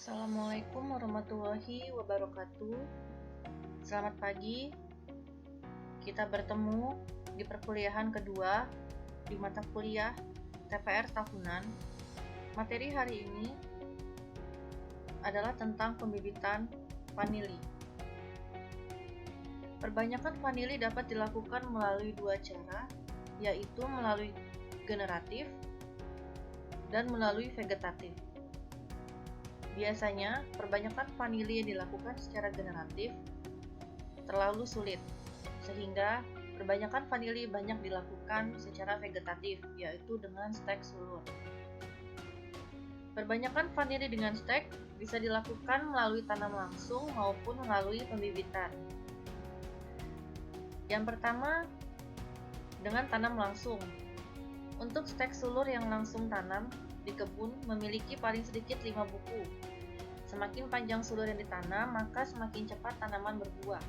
Assalamualaikum warahmatullahi wabarakatuh. Selamat pagi. Kita bertemu di perkuliahan kedua di mata kuliah TPR tahunan. Materi hari ini adalah tentang pembibitan vanili. Perbanyakan vanili dapat dilakukan melalui dua cara, yaitu melalui generatif dan melalui vegetatif. Biasanya, perbanyakan vanili yang dilakukan secara generatif terlalu sulit, sehingga perbanyakan vanili banyak dilakukan secara vegetatif, yaitu dengan stek sulur. Perbanyakan vanili dengan stek bisa dilakukan melalui tanam langsung maupun melalui pembibitan. Yang pertama, dengan tanam langsung. Untuk stek sulur yang langsung tanam di kebun memiliki paling sedikit 5 buku. Semakin panjang sulur yang ditanam, maka semakin cepat tanaman berbuah.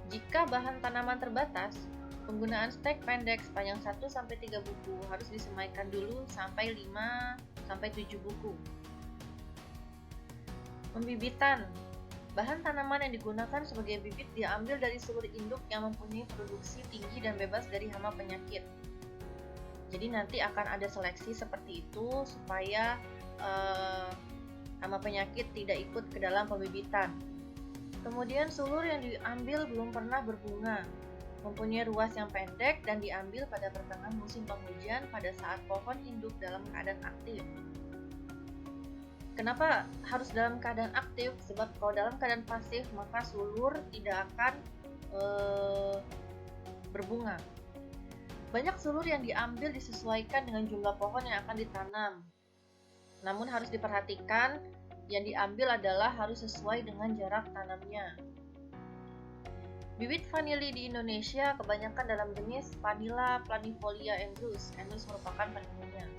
Jika bahan tanaman terbatas, penggunaan stek pendek sepanjang 1-3 buku harus disemaikan dulu sampai 5-7 buku. Pembibitan. Bahan tanaman yang digunakan sebagai bibit diambil dari sulur induk yang mempunyai produksi tinggi dan bebas dari hama penyakit. Jadi nanti akan ada seleksi seperti itu supaya hama penyakit tidak ikut ke dalam pembibitan. Kemudian sulur yang diambil belum pernah berbunga, mempunyai ruas yang pendek dan diambil pada pertengahan musim penghujan pada saat pohon induk dalam keadaan aktif. Kenapa harus dalam keadaan aktif? Sebab kalau dalam keadaan pasif maka sulur tidak akan berbunga. Banyak sulur yang diambil disesuaikan dengan jumlah pohon yang akan ditanam. Namun harus diperhatikan, yang diambil adalah harus sesuai dengan jarak tanamnya. Bibit vanili di Indonesia kebanyakan dalam jenis Vanilla planifolia Andrews. Andrews merupakan penentunya.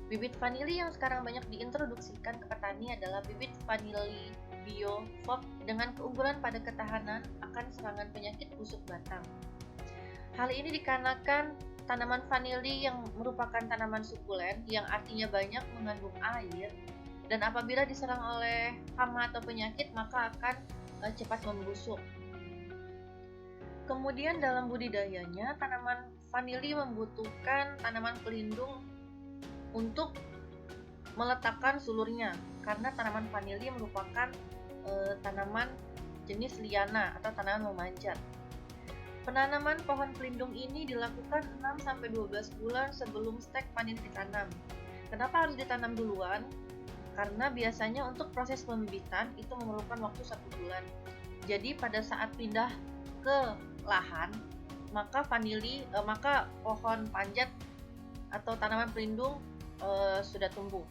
Bibit vanili yang sekarang banyak diintroduksikan ke petani adalah bibit vanili bio FOP dengan keunggulan pada ketahanan akan serangan penyakit busuk batang. Hal ini dikarenakan tanaman vanili yang merupakan tanaman sukulen yang artinya banyak mengandung air dan apabila diserang oleh hama atau penyakit maka akan cepat membusuk. Kemudian dalam budidayanya tanaman vanili membutuhkan tanaman pelindung untuk meletakkan sulurnya karena tanaman vanili merupakan tanaman jenis liana atau tanaman memanjat. Penanaman pohon pelindung ini dilakukan 6-12 bulan sebelum stek vanili ditanam. Kenapa harus ditanam duluan? Karena biasanya untuk proses pembibitan itu memerlukan waktu 1 bulan. Jadi pada saat pindah ke lahan, maka pohon panjat atau tanaman pelindung sudah tumbuh.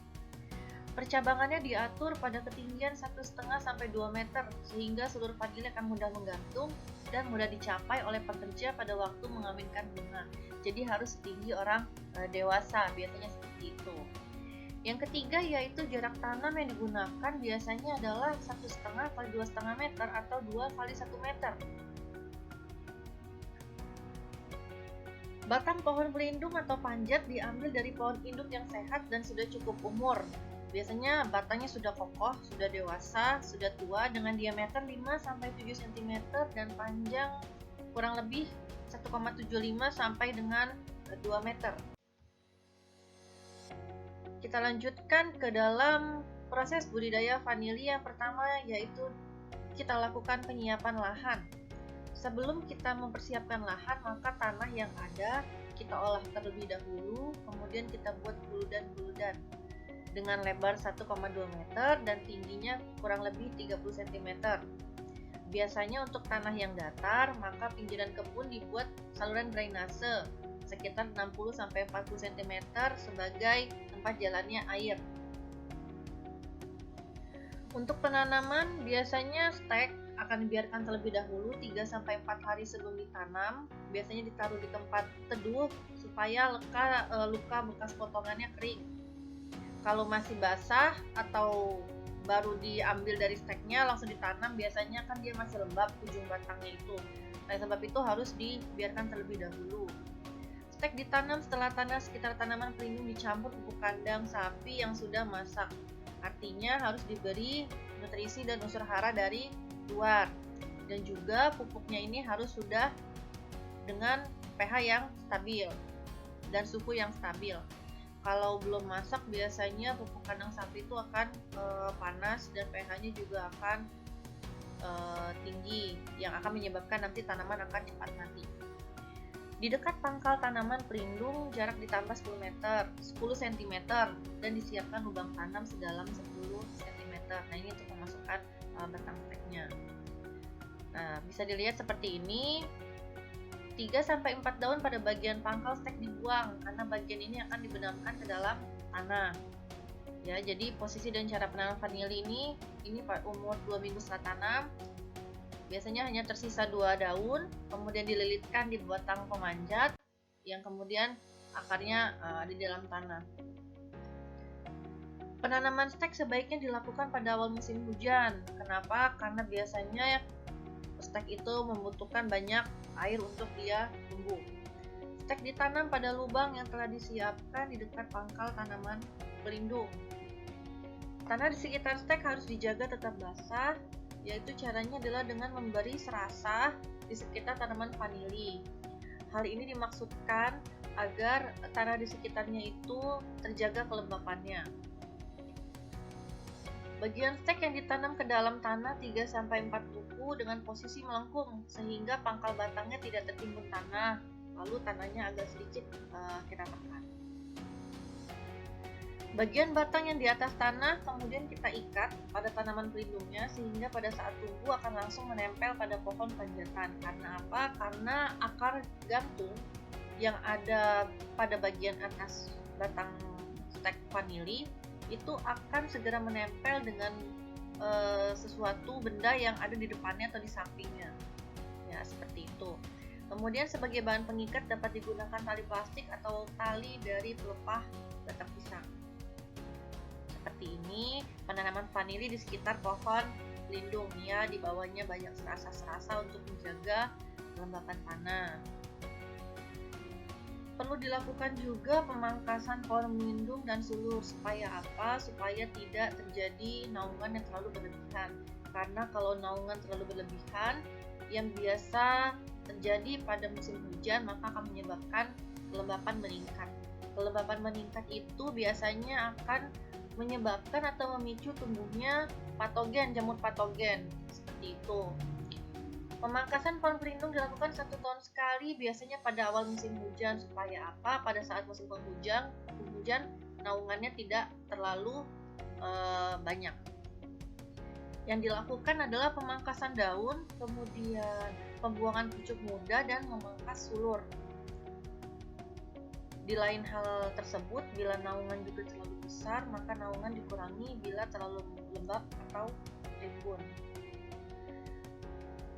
Percabangannya diatur pada ketinggian 1,5-2 meter sehingga sulur vanili akan mudah menggantung dan mudah dicapai oleh pekerja pada waktu mengaminkan bunga. Jadi harus setinggi orang dewasa, biasanya seperti itu. Yang ketiga yaitu jarak tanam yang digunakan biasanya adalah 1,5-2,5 meter atau 2x1 meter. Batang pohon pelindung atau panjat diambil dari pohon induk yang sehat dan sudah cukup umur. Biasanya batangnya sudah kokoh, sudah dewasa, sudah tua dengan diameter 5-7 cm dan panjang kurang lebih 1,75 sampai dengan 2 meter. Kita lanjutkan ke dalam proses budidaya vanili. Yang pertama yaitu kita lakukan penyiapan lahan. Sebelum kita mempersiapkan lahan, maka tanah yang ada kita olah terlebih dahulu, kemudian kita buat buludan-buludan dengan lebar 1,2 meter dan tingginya kurang lebih 30 cm. Biasanya untuk tanah yang datar, maka pinggiran kebun dibuat saluran drainase sekitar 60-40 cm sebagai tempat jalannya air. Untuk penanaman, biasanya stek akan dibiarkan terlebih dahulu 3-4 hari sebelum ditanam. Biasanya ditaruh di tempat teduh supaya luka bekas potongannya kering. Kalau masih basah atau baru diambil dari steknya langsung ditanam, biasanya kan dia masih lembab ujung batangnya itu. Nah, sebab itu harus dibiarkan terlebih dahulu. Stek ditanam setelah tanah sekitar tanaman pelindung dicampur pupuk kandang sapi yang sudah masak. Artinya harus diberi nutrisi dan unsur hara dari luar. Dan juga pupuknya ini harus sudah dengan pH yang stabil dan suhu yang stabil. Kalau belum masak biasanya pupuk kandang sapi itu akan panas dan pH-nya juga akan tinggi yang akan menyebabkan nanti tanaman akan cepat mati. Di dekat pangkal tanaman pelindung jarak ditambah 10 meter, 10 cm dan disiapkan lubang tanam sedalam 10 cm. Nah, ini untuk memasukkan batang steknya. Nah, bisa dilihat seperti ini. 3-4 daun pada bagian pangkal stek dibuang karena bagian ini akan dibenamkan ke dalam tanah. Ya, jadi posisi dan cara penanaman vanili ini umur 2 minggu setelah tanam. Biasanya hanya tersisa 2 daun, kemudian dililitkan di batang pemanjat yang kemudian akarnya ada di dalam tanah. Penanaman stek sebaiknya dilakukan pada awal musim hujan. Kenapa? Karena biasanya stek itu membutuhkan banyak air untuk dia tumbuh. Stek ditanam pada lubang yang telah disiapkan di dekat pangkal tanaman pelindung. Tanah di sekitar stek harus dijaga tetap basah, yaitu caranya adalah dengan memberi serasah di sekitar tanaman vanili. Hal ini dimaksudkan agar tanah di sekitarnya itu terjaga kelembapannya. Bagian stek yang ditanam ke dalam tanah 3-4 buku dengan posisi melengkung sehingga pangkal batangnya tidak tertimbun tanah, lalu tanahnya agak sedikit kita tekan. Bagian batang yang di atas tanah kemudian kita ikat pada tanaman pelindungnya sehingga pada saat tumbuh akan langsung menempel pada pohon panjatan. Karena apa? Karena akar gantung yang ada pada bagian atas batang stek vanili itu akan segera menempel dengan sesuatu benda yang ada di depannya atau di sampingnya. Ya, seperti itu. Kemudian sebagai bahan pengikat dapat digunakan tali plastik atau tali dari pelepah batang pisang. Seperti ini penanaman vanili di sekitar pohon pelindung ya, di bawahnya banyak serasa-serasa untuk menjaga kelembapan tanah. Perlu dilakukan juga pemangkasan pohon pelindung dan sulur. Supaya apa? Supaya tidak terjadi naungan yang terlalu berlebihan. Karena kalau naungan terlalu berlebihan yang biasa terjadi pada musim hujan maka akan menyebabkan kelembapan meningkat. Kelembapan meningkat itu biasanya akan menyebabkan atau memicu tumbuhnya patogen, jamur patogen, seperti itu. Pemangkasan pohon pelindung dilakukan 1 tahun sekali, biasanya pada awal musim hujan. Supaya apa? Pada saat musim penghujan naungannya tidak terlalu banyak. Yang dilakukan adalah pemangkasan daun, kemudian pembuangan pucuk muda dan memangkas sulur. Di lain hal tersebut, bila naungan juga terlalu besar, maka naungan dikurangi bila terlalu lembab atau rimbun.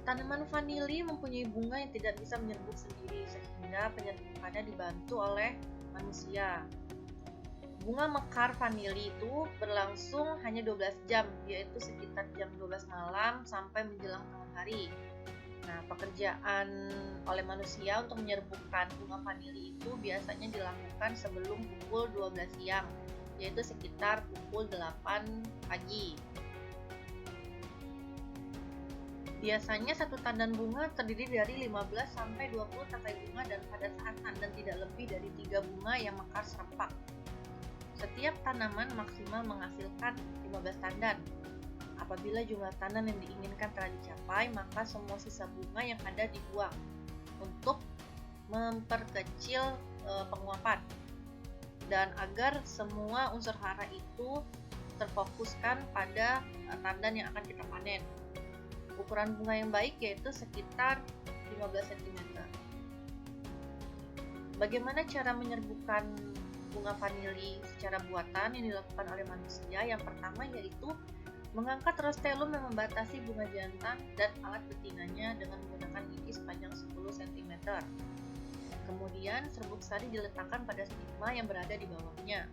Tanaman vanili mempunyai bunga yang tidak bisa menyerbuk sendiri, sehingga penyerbukannya dibantu oleh manusia. Bunga mekar vanili itu berlangsung hanya 12 jam, yaitu sekitar jam 12 malam sampai menjelang tengah hari. Nah, pekerjaan oleh manusia untuk menyerbukkan bunga vanili itu biasanya dilakukan sebelum pukul 12 siang, yaitu sekitar pukul 8 pagi. Biasanya satu tandan bunga terdiri dari 15-20 tangkai bunga dan pada saat tandan tidak lebih dari 3 bunga yang mekar serempak. Setiap tanaman maksimal menghasilkan 15 tandan. Apabila jumlah tandan yang diinginkan telah dicapai, maka semua sisa bunga yang ada dibuang untuk memperkecil penguapan dan agar semua unsur hara itu terfokuskan pada tandan yang akan kita panen. Ukuran bunga yang baik yaitu sekitar 15 cm. Bagaimana cara menyerbukan bunga vanili secara buatan yang dilakukan oleh manusia? Yang pertama yaitu mengangkat rostelum yang membatasi bunga jantan dan alat betinanya dengan menggunakan gigi sepanjang 10 cm. Kemudian serbuk sari diletakkan pada stigma yang berada di bawahnya.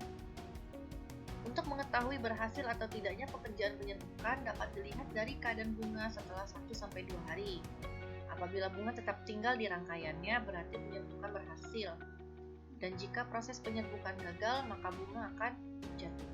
Untuk mengetahui berhasil atau tidaknya pekerjaan penyerbukan dapat dilihat dari keadaan bunga setelah 1-2 hari. Apabila bunga tetap tinggal di rangkaiannya, berarti penyerbukan berhasil. Dan jika proses penyerbukan gagal, maka bunga akan jatuh.